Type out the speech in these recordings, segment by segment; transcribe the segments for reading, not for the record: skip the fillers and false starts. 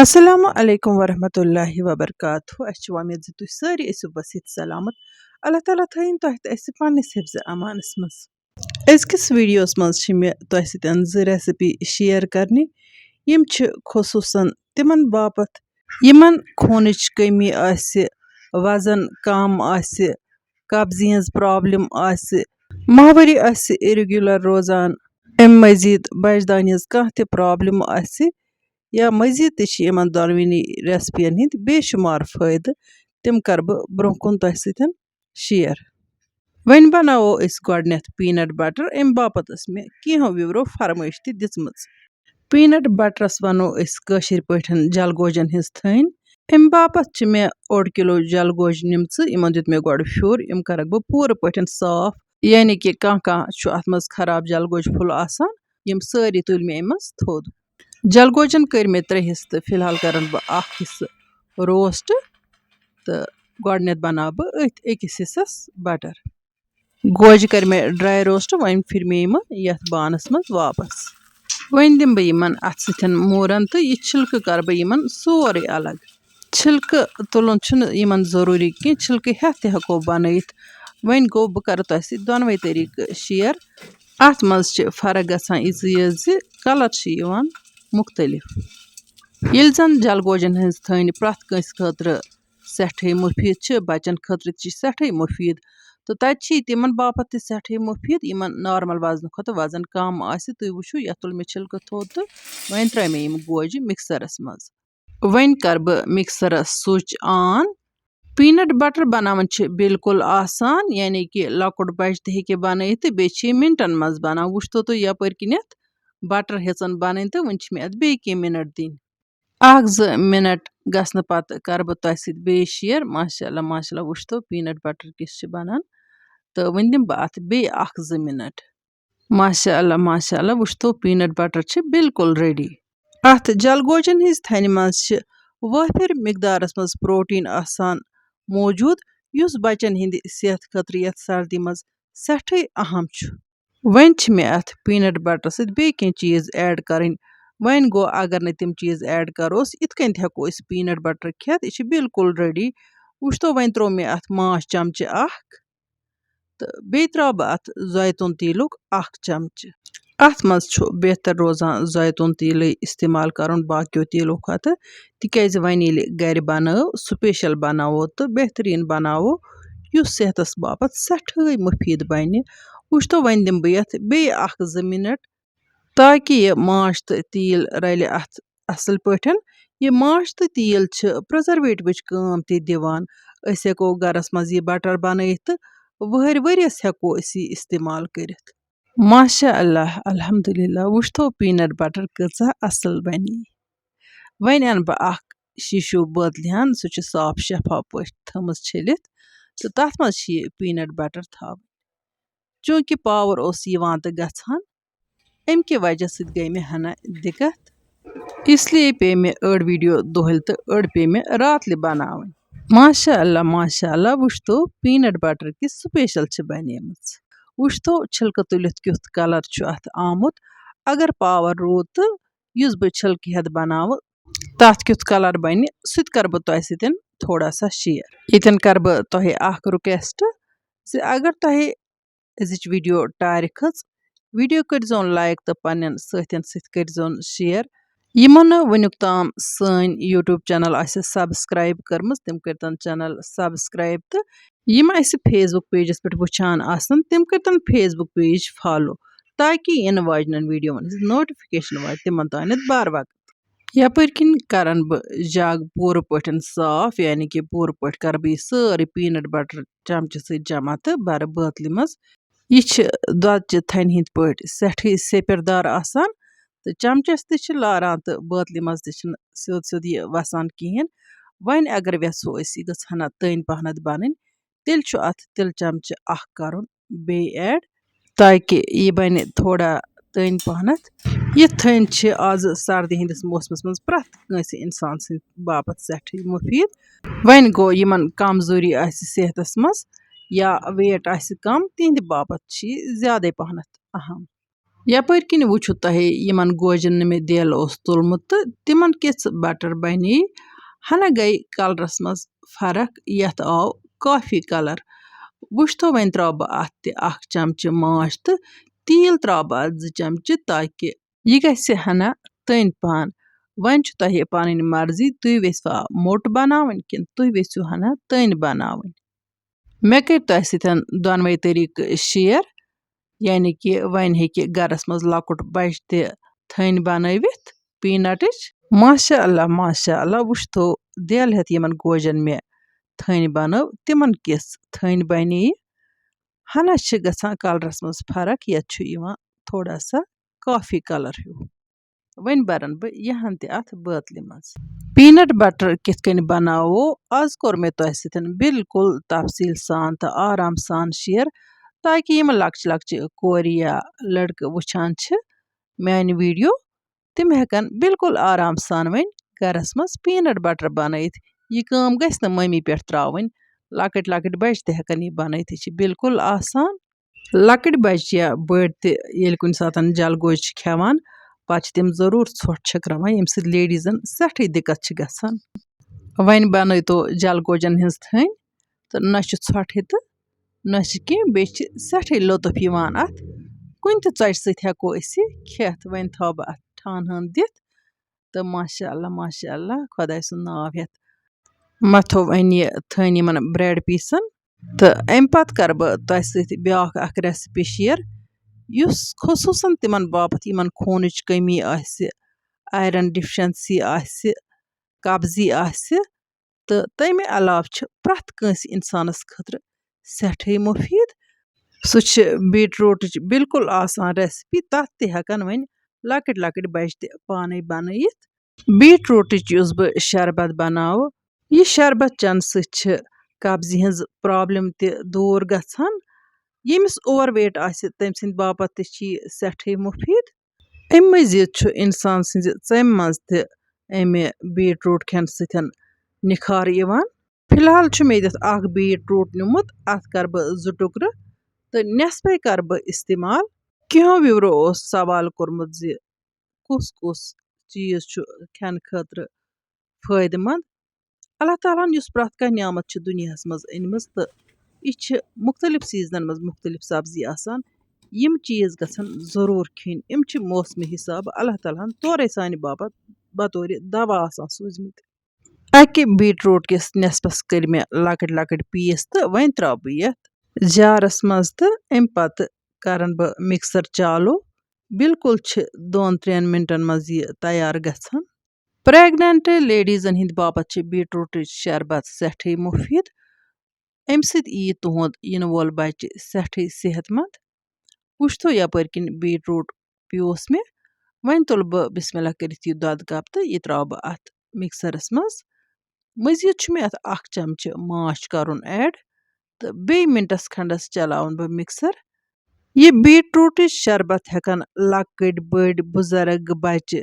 Assalamu alaikum warahmatullahi wabarakatuh. Aschu umeed z tuh sari ٲسِو basit salamat. Allah Taala thayin tۄہہِ تہٕ اَسہِ پننِس حِفظِ امانس منٛز. أزکِس ویڈیوس منٛز چھِ مےٚ تۄہہِ سۭتۍ زٕ ریسپی شیر کرنہِ یِم چھِ خصوٗصن تِمن باپتھ یِمن خوٗنٕچ کٔمی آسہِ وزن کم آسہِ قبضی ہٕنٛز پرابلم آسہِ ماہوٲری آسہِ اِرِگیوٗلر روزان اَمہِ مٔزیٖد بچہِ دانہِ ہٕنٛز کانٛہہ تہِ پرابلم آسہِ یا مٔزیٖد تہِ چھِ یِمن دۄنوٕنی ریسپین ہٕنٛدۍ بے شُمار فٲیدٕ تِم کرٕ بہٕ برونٛہہ کُن تۄہہِ سۭتۍ شیر. وۄنۍ بناوو أسۍ گۄڈٕنیتھ پیٖنٹ بٹر. اَمہِ باپتھ ٲس مےٚ کینٛہو وِورو فرمٲیش تہِ دِژمٕژ. پیٖنٹ بٹرس ونو أسۍ کٲشِر پٲٹھۍ جلگوجن ہٕنٛز تھٔنۍ. اَمہِ باپتھ چھِ مےٚ 1 کِلو جلگوجہِ نِمژٕ. یِمن دیُت مےٚ گۄڈٕ پھیُر. یِم کرکھ بہٕ پوٗرٕ پٲٹھۍ صاف یعنی کہِ کانٛہہ چھُ اتھ منٛز خراب جلگوجہِ پھوٚل آسان یِم سٲری تُلۍ مےٚ اَمہِ منٛز تھوٚد. جلگوجن کٔرۍ مےٚ 3 حصہٕ تہٕ فِلحال کرن بہٕ 1 حصہٕ روسٹ تہٕ گۄڈٕنیتھ بناوٕ بہٕ أتھۍ أکِس حصس بٹر. گوجہِ کٔرۍ مےٚ ڈراے روسٹ. وۄنۍ پھِرِ مےٚ یِمہٕ یتھ بانس منٛز واپس. وۄنۍ دِمہٕ بہٕ یِمن اتھ سۭتۍ موٗرن تہٕ یہِ چھِلکہٕ کرٕ بہٕ یِمن سورُے الگ. چھِلکہٕ تُلُن چھُنہٕ یِمن ضروٗری کینٛہہ. چھِلکہٕ ہٮ۪تھ تہِ ہٮ۪کو بنٲیِتھ. وۄنۍ گوٚو بہٕ کرٕ تۄہہِ سۭتۍ دۄنوے طٔریٖقہٕ شیر. اتھ منٛز چھِ فرق گژھان یِژٕے یٲژ زِ کلر چھِ یِوان مُختٔلِف. ییٚلہِ زن جلگوجن ہٕنٛز تھٔنۍ پرٛٮ۪تھ کٲنٛسہِ خٲطرٕ سٮ۪ٹھٕے مُفیٖد چھِ بچن خٲطرٕ تہِ چھِ سٮ۪ٹھٕے مُفیٖد تہٕ تتہِ چھِ یہِ تِمن باپتھ تہِ سٮ۪ٹھٕے مُفیٖد یِمن نارمل وزنہٕ کھۄتہٕ وزن کم آسہِ. تُہۍ وٕچھِو یتھ تُل مےٚ چھِلکہٕ تھوٚد تہٕ وۄنۍ ترٛٲے مےٚ یِم گوجہِ مِکسرس منٛز. وۄنۍ کرٕ بہٕ مِکسرس سُچ آن. پیٖنٹ بٹر بناوُن چھِ بالکُل آسان یعنی کہِ لۄکُٹ بچہِ تہِ ہیٚکہِ بنٲیِتھ تہٕ بیٚیہِ چھِ یہِ مِنٹن منٛز بنان. وٕچھتو تُہۍ یپٲرۍ کِنیتھ بٹر ہیٚژن بنٕنۍ تہٕ وۄنۍ چھِ مےٚ اتھ بیٚیہِ کینٛہہ مِنٹ دِنۍ. 1-2 مِنٹ گژھنہٕ پتہٕ کرٕ بہٕ تۄہہِ سۭتۍ بیٚیہِ شیر. ماشاء اللہ وٕچھتو پیٖنٹ بٹر کِژھ چھِ بنان تہٕ وۄنۍ دِمہٕ بہٕ اتھ بیٚیہِ 1-2 مِنٹ. ماشاء اللہ وٕچھتو پیٖنٹ بٹر چھِ بالکُل ریڈی. اتھ جلگوجن ہٕنٛزِ تھنہِ منٛز چھِ وٲفر مقدارس منٛز پروٹیٖن آسان موٗجوٗد یُس بچن ہٕنٛدِ صحت خٲطرٕ یتھ سردی منٛز سٮ۪ٹھٕے اہم چھُ. وۄنۍ چھِ مےٚ اتھ پیٖنٹ بٹر سۭتۍ بیٚیہِ کینٛہہ چیٖز ایڈ کرٕنۍ. وۄنۍ گوٚو اگر نہٕ تِم چیٖز ایڈ کروس یِتھ کٔنۍ تہِ ہٮ۪کو أسۍ پیٖنٹ بٹر کھٮ۪تھ. یہِ چھِ بالکُل ریڈی. وٕچھتو وۄنۍ تروو مےٚ اتھ ماچھ چمچہٕ 1 تہٕ بیٚیہِ تراو بہٕ اتھ زٲیتون تیٖلُک 1 چمچہٕ. اتھ منٛز چھُ بہتر روزان زٲیتون تیٖلٕے استعمال کرُن باقیو تیٖلو کھۄتہٕ تِکیازِ وۄنۍ ییٚلہِ گرِ بنٲو سُپیشل بناوو تہٕ بہتریٖن بناوو یُس صحتس باپتھ سٮ۪ٹھٕے مُفیٖد بنہِ. وٕچھتو وۄنۍ دِمہٕ بہٕ یتھ بیٚیہِ 1-2 مِنٹ تاکہِ یہِ ماچھ تہٕ تیٖل رلہِ اتھ اصل پٲٹھۍ. یہِ ماچھ تہٕ تیٖل چھِ پرٛزرویٹِوٕچ کٲم تہِ دِوان. أسۍ ہٮ۪کو گرس منٛز یہِ بٹر بنٲیِتھ تہٕ وٕہٕرۍ ؤرِیس ہٮ۪کو أسۍ یہِ استعمال کٔرِتھ. ماشاء اللہ الحمدُاللہ وٕچھتو پیٖنٹ بٹر کۭژاہ اصل بنے. وۄنۍ انہٕ بہٕ 1 شیٖشوٗ بٲتلہِ ہن. سُہ چھُ صاف شفاف پٲٹھۍ تھٲمٕژ چھٔلِتھ تہٕ تتھ منٛز چھِ یہِ پیٖنٹ بٹر تھاوٕنۍ. چوٗنکہِ پاور اوس یِوان تہٕ گژھان امہِ کہِ وجہ سۭتۍ گٔے مےٚ ہنا دِکت اس لیے پیٚیہِ مےٚ أڑ ویڈیو دۄہلہِ تہٕ أڑ پیٚیہِ مےٚ راتلہِ بناوٕنۍ. ماشاء اللہ وٕچھتو پیٖنٹ بٹر کِژھ سُپیشل چھِ بنیمٕژ. وٕچھتو چھِلکہٕ تُلِتھ کیُتھ کلر چھُ اتھ آمُت. اگر پاور روٗد تہٕ یُس بہٕ چھِلکہٕ ہٮ۪تھ بناوٕ تتھ کیُتھ کلر بنہِ سُہ تہِ کرٕ بہٕ تۄہہِ سۭتۍ تھوڑا سا شیر. ییٚتٮ۪ن کرٕ بہٕ تۄہہِ 1 رِکویسٹ زِ اگر تۄہہِ أزِچ ویڈیو ٹارِ کھٔژ ویڈیو کٔرۍزون لایک تہٕ پننٮ۪ن سۭتٮ۪ن سۭتۍ کٔرۍزون شیر. یِمو نہٕ وُنیُک تام سٲنۍ یوٗٹیوٗب چینل آسہِ سبسکرایب کٔرمٕژ تِم کٔرۍتن چینل سبسکرایب تہٕ یِم اَسہِ فیس بُک پیجس پٮ۪ٹھ وٕچھان آسن تِم کٔرۍتن فیس بُک پیج فالو تاکہِ یِنہٕ واجنٮ۪ن ویڈیوون ہٕنٛز نوٹِفکیشن واتہِ تِمن تانٮ۪تھ بار وقت. یپٲرۍ کِنۍ کرن بہٕ جگ پوٗرٕ پٲٹھۍ صاف یعنی کہِ پوٗرٕ پٲٹھۍ کرٕ بہٕ یہِ سٲرٕے پیٖنٹ بٹر چمچہٕ سۭتۍ جمع تہٕ برٕ بٲتلہِ منٛز. یہِ چھِ دۄدچہِ تھنہِ ہٕنٛدۍ پٲٹھۍ سٮ۪ٹھٕے سیٚپِر دار آسان تہٕ چمچس تہِ چھِ لاران تہٕ بٲتلہِ منٛز تہِ چھِنہٕ سیوٚد یہِ وسان کِہیٖنۍ. وۄنۍ اگر یژھو أسۍ یہِ گٔژھ ہنا تٔنۍ پہنتھ بنٕنۍ تیٚلہِ چھُ اتھ تِلہٕ چمچہٕ 1 کرُن بیٚیہِ ایڈ تاکہِ یہِ بنہِ تھوڑا تٔنۍ پہنتھ. یہِ تھٔنۍ چھِ آز سردی ہٕنٛدِس موسمس منٛز پرٛٮ۪تھ کٲنٛسہِ انسان سٕنٛدِ باپتھ سٮ۪ٹھٕے مُفیٖد. وۄنۍ گوٚو یِمن کمزوٗری آسہِ صحتس منٛز یا ویٹ آسہِ کم تِہنٛدِ باپتھ چھِ یہِ زیادے پہنتھ اہم. यपर किन वुचु तहे यमन गोजन में दिल ओस तुलमुत तो तिमन किस बटर बने हना गई कलरस मज फर्क यथ आव कॉफी कलर वुश्तो वन त्रा बह अत ते अख चमच माश तो तील त्रा बह अत 2 चमच ताकि यह गसे हना तन पहन वन छु तहे पन मर्जी तुई वेसवा मोट बनावन किन तुई वेसु हना तन बनावन मे कर तह सतन दोनवे तरीक शेयर यानी कि वन हेकि गरस मज लकुट बच ते थन बनवित पीनटच माशा अल्लाह वुश्तो दिल हेत यमन गोजन मे थन बनव तिमन किस थन बने हना गसान कलरस मज फर्क ये थोड़ा सा कॉफी कलर हूँ वन बरन बह यहन ते अथ बोतल मज पीनट बटर कित कन बनावो आज कोर मे तह सतन बिल्कुल तफसील सान तो आराम सान शेयर ताकि यम लक्च कोर या लड़क वुचान मान वीडियो तिम हेकन बिल्कुल आराम सान वन गरस मज पीनट बटर बनत यह काम गस न मम्मी पे त्रावन लकट लकट बच ते हेकन यह बनत यह बिल्कुल आसान लकट बच या बड़ ते येल कुन सातन जल गोज खेवान पच तिम जरूर ोट छकरावान यम सद लेडीजन सठी दिक्कत गसान वन बन तो जल गोजन हिंस थन तो न ोट तो न कह बे सठी लुत्फ अत कुन च सको खेत वन थो बह अत ठान हन दिथ तो माशा अल्लाह खुदा सुन नाव हेत मथो वन यह थन यमन ब्रेड पीसन तो अम पत कर बह तह सत ब्याख अख रेसिपी शेयर युस खसूसन तिमन बापत यमन खूनच कमी आयरन डिफिशंसी कब्जी तो तमे अलाव प्रथ कंस इंसानस खतर सठे मुफीद सह बीटरूट बिल्कुल आसान रेसिपी तथ ते हेकन वन लकट लकट बच ते पाने बनयित बीटरूट बह शरबत बनाव यह शरबत चन सह कब्जी हज प्रॉब्लम ते दूर गसान यमिस ओवरवेट तम सद बापत सठे मुफीद अम मजीद इंसान सज चम मज ते अमे बीटरूट खेन सतन निखार यवान फिलहाल मे दित अख बीटरूट निमुत अत कर बह 2 टुकर तो नेसफे कर बह इस्तेमाल कहो विवरो सवाल कोर्मुत कुस कुस चीज खेन खतर फायदेमंद अल्लाह ताला युस प्रथ कह नियामत दुनिया मज अनम तो यह मुख्तलिफ सीजनन मज मुख्तलिफ सब्जी आसान यम चीज गसन जरूर खेन यम मौसमी हिसाब अल्लाह ताला तोरे सान बापत बतौर दवा आसान सूझमित अकि बीटरूट किस नेसफस कर मे लकट लकट पीस तो वन त्रा बह यथ जारस मज तो अम पत करन बह मिक्सर चालू बिल्कुल 2-3 मिनटन मज यह तैयार गसान प्रेगनेंट लेडीजन हिंद बापत बीटरूट शरबत सठे मुफीद अम सत तुहद इन वोल बच्चे सठे सेहतमंद वुश्तो यपर किन बीटरूट पियोस मे वन तुल बह बिस्मिल्लाह करित यह दोद कप तो यह त्रा बह अत मिक्सरस मज मजीद मे अत 1 चमच माश करन ऐड तो बे मिनटस खंडस चलावन बह मिक्सर यह बीटरूट शरबत हेकन लकट बड़ बुजुर्ग बच्चे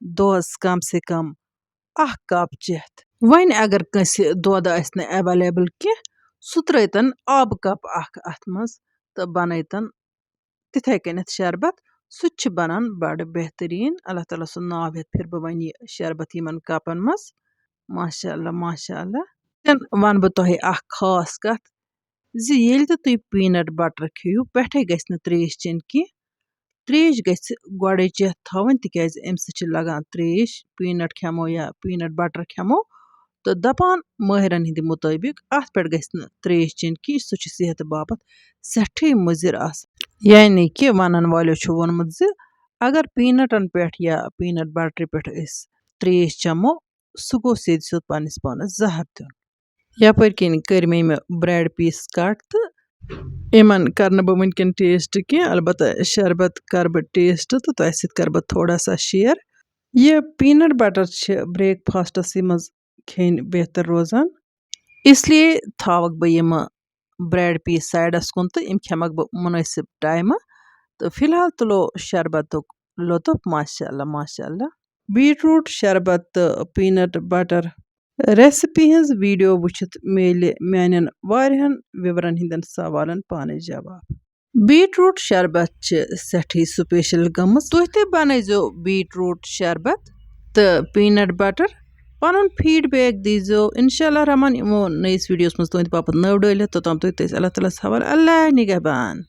दोस कम से कम 1 कप चेत वन अगर कंस दोद आस एवेलेबल कह सह त्रतन आब कप अख अत मज तो बनतन तिथे कनथ शरबत सह बनान बड़ बेहतरीन अल्लाह ताला सुन नाव हेत फिर बह वन यह शरबत यमन कपन मज माशा अल्लाह वन बह तोह अख खास कथ येल तो तुम पीनट बटर खेव पेठे गस न त्रेश चेन कह त्रेश गस गोड़े चेत थवन तिकाज अम सह लगान त्रेश पीनट खेमो या पीनट बटर खेमो तो दपान माहिरन हिंद मुताबिक अत पे गस न त्रेश चेन कह सह सेहत बापत सठे मुजिर यानी कि वनन वालो वोनमुत अगर पीनटन पे या पीनट बटर पे त्रेश चमो सह गो सेद सेद पन्नस पानस जहर दिन यपर किन कर मे ब्रेड पीस कट तो इमन कर बह वनकन टेस्ट कह अलबत् शरबत कर बह टेस्ट तो तह सत कर बह थोड़ा सा शेयर यह पीनट बटर ब्रेकफास्टस मज खेन बेहतर रोजान इसलिए थावक बह यम ब्रेड पीस साइडस कुन तो यम खेमक बह मुनासिब टाइम तो फिलहाल तुलो शरबत लुत्फ माशा बीटरूट शरबत तो पीनट बटर रेसिपी हज वीडियो वुचित मेल मान वारियान विवरण हिंदन सवालन पाने जवाब Beatroot Sharbat sethi special gummas. Tuh te banaizo beetroot Sharbat the peanut butter. Panun feedback dizo. Inshallah Rahman imo neis videos mas tuh papat nav dole. To tam tuh tes Allah Taala hawal Allah nigaban.